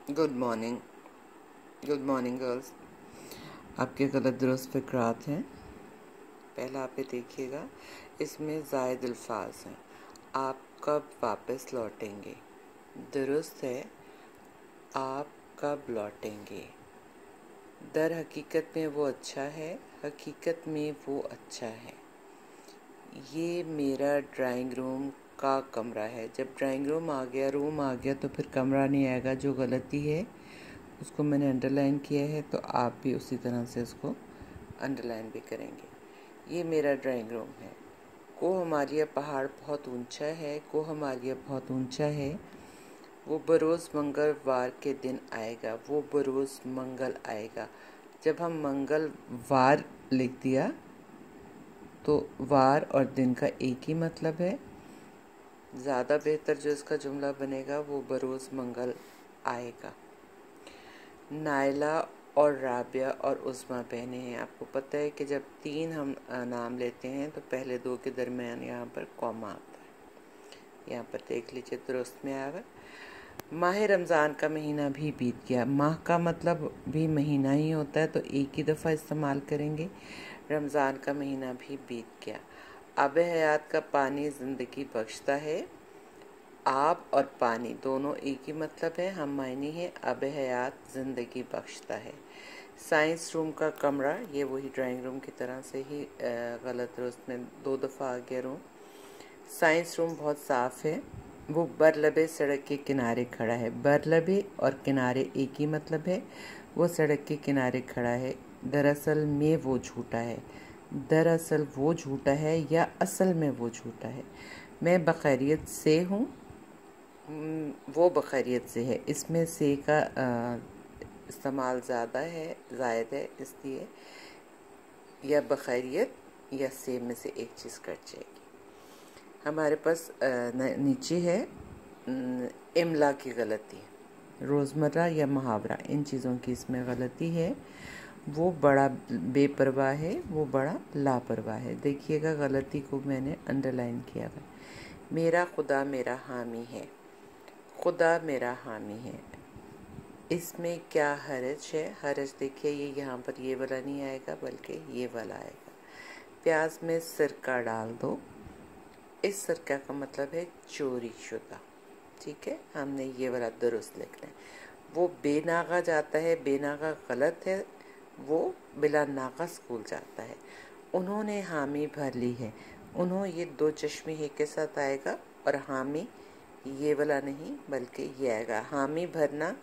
Good morning girls. आपके गलत दुरुस्त फ़िक्रात हैं। पहला आप ये देखिएगा, इसमें ज़ायद अल्फाज हैं। आप कब वापस लौटेंगे। दुरुस्त है, आप कब लौटेंगे। दर हकीकत में वो अच्छा है, हकीकत में वो अच्छा है। ये मेरा ड्राइंग रूम का कमरा है। जब ड्राइंग रूम आ गया तो फिर कमरा नहीं आएगा। जो गलती है उसको मैंने अंडरलाइन किया है, तो आप भी उसी तरह से उसको अंडरलाइन भी करेंगे। ये मेरा ड्राइंग रूम है। कोहमारिया पहाड़ बहुत ऊंचा है, कोहमारिया बहुत ऊंचा है। वो बरोज़ मंगलवार के दिन आएगा, वो बरोज़ मंगल आएगा। जब हम मंगलवार लिख दिया तो वार और दिन का एक ही मतलब है। ज़्यादा बेहतर जो इसका जुमला बनेगा वो बरोज़ मंगल आएगा। नायला और राबिया और उस्मा बहनें हैं। आपको पता है कि जब तीन हम नाम लेते हैं तो पहले दो के दरमियान यहाँ पर कॉमा आता है। यहाँ पर देख लीजिए, दुरुस्त में आया। माह रमज़ान का महीना भी बीत गया। माह का मतलब भी महीना ही होता है, तो एक ही दफ़ा इस्तेमाल करेंगे। रमज़ान का महीना भी बीत गया। आब हयात का पानी ज़िंदगी बख्शता है। आब और पानी दोनों एक ही मतलब है, हम मायने हैं। आब हयात ज़िंदगी बख्शता है। साइंस रूम का कमरा, ये वही ड्राइंग रूम की तरह से ही गलत दुरुस्त में दो दफ़ा आ गया रूम। साइंस रूम बहुत साफ़ है। वो बरलबे सड़क के किनारे खड़ा है। बरलबे और किनारे एक ही मतलब है। वो सड़क के किनारे खड़ा है। दरअसल में वो झूठा है। दरअसल वो झूठा है या असल में वो झूठा है। मैं बखैरियत से हूँ, वो बखैरियत से है। इसमें से का इस्तेमाल ज़्यादा है, ज़ायद है, इसलिए या बखैरियत या से में से एक चीज़ कट जाएगी। हमारे पास नीचे है इमला की गलती। रोज़मर्रा या मुहावरा, इन चीज़ों की इसमें गलती है। वो बड़ा बेपरवाह है, वो बड़ा लापरवाह है। देखिएगा, गलती को मैंने अंडरलाइन किया है। मेरा खुदा मेरा हामी है। खुदा मेरा हामी है, इसमें क्या हरज है। हरज देखिए, ये यहाँ पर ये वाला नहीं आएगा बल्कि ये वाला आएगा। प्याज में सिरका डाल दो। इस सिरका का मतलब है चोरी शुदा। ठीक है, हमने ये वाला दुरुस्त लिखना है। वो बेनागा जाता है, बेनागा गलत है। वो बिला नागा स्कूल जाता है। उन्होंने हामी भर ली है। उन्होंने ये दो चश्मे ही के साथ आएगा, और हामी ये वाला नहीं बल्कि ये आएगा। हामी भरना,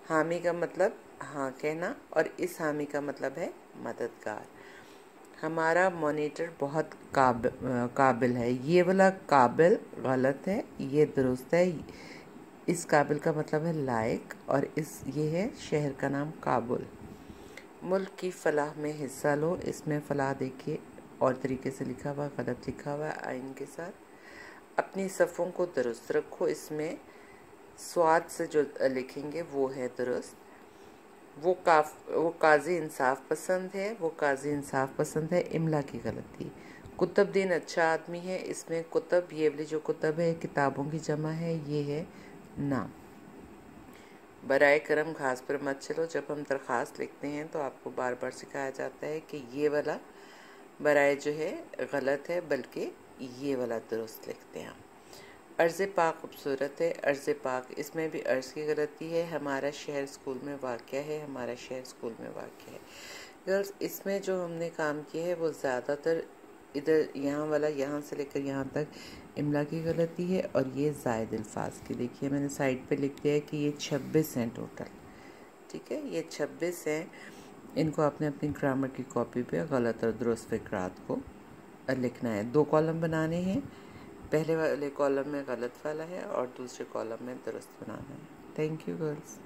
हामी का मतलब हाँ कहना, और इस हामी का मतलब है मददगार। हमारा मॉनिटर बहुत काबिल है। ये वाला काबिल गलत है, ये दुरुस्त है। इस काबिल का मतलब है लायक, और इस ये है शहर का नाम काबुल। मुल्क की फलाह में हिस्सा लो। इसमें फलाह देखिए और तरीके से लिखा हुआ, गलत लिखा हुआ आइन के साथ। अपनी सफ़ों को दुरुस्त रखो। इसमें स्वाद से जो लिखेंगे वो है दुरुस्त। वो काजी इंसाफ पसंद है। वो काजी इंसाफ पसंद है, इमला की गलती। कुतुबुद्दीन अच्छा आदमी है। इसमें कुतुब, ये वाली जो कुतुब है किताबों की जमा है, ये है नाम। बराए करम घास पर मत चलो। जब हम दरख्वास्त लिखते हैं तो आपको बार बार सिखाया जाता है कि ये वाला बराए जो है गलत है, बल्कि ये वाला दुरुस्त लिखते हैं। अर्ज़ पाक खूबसूरत है। अर्ज़ पाक, इसमें भी अर्ज़ की गलती है। हमारा शहर स्कूल में वाक़या है। हमारा शहर स्कूल में वाक़या है। गर्ल्स, इसमें जो हमने काम किया है वो ज़्यादातर इधर यहाँ वाला, यहाँ से लेकर यहाँ तक इमला की गलती है, और ये ज़ायद अल्फाज की। देखिए, मैंने साइड पे लिख दिया है कि ये 26 हैं टोटल। ठीक है, ये 26 हैं। इनको आपने अपनी ग्रामर की कॉपी पे गलत और दुरुस्त फ़िक्रात को लिखना है। 2 कॉलम बनाने हैं। पहले वाले कॉलम में गलत वाला है और दूसरे कॉलम में दुरुस्त बनाना है। Thank you girls.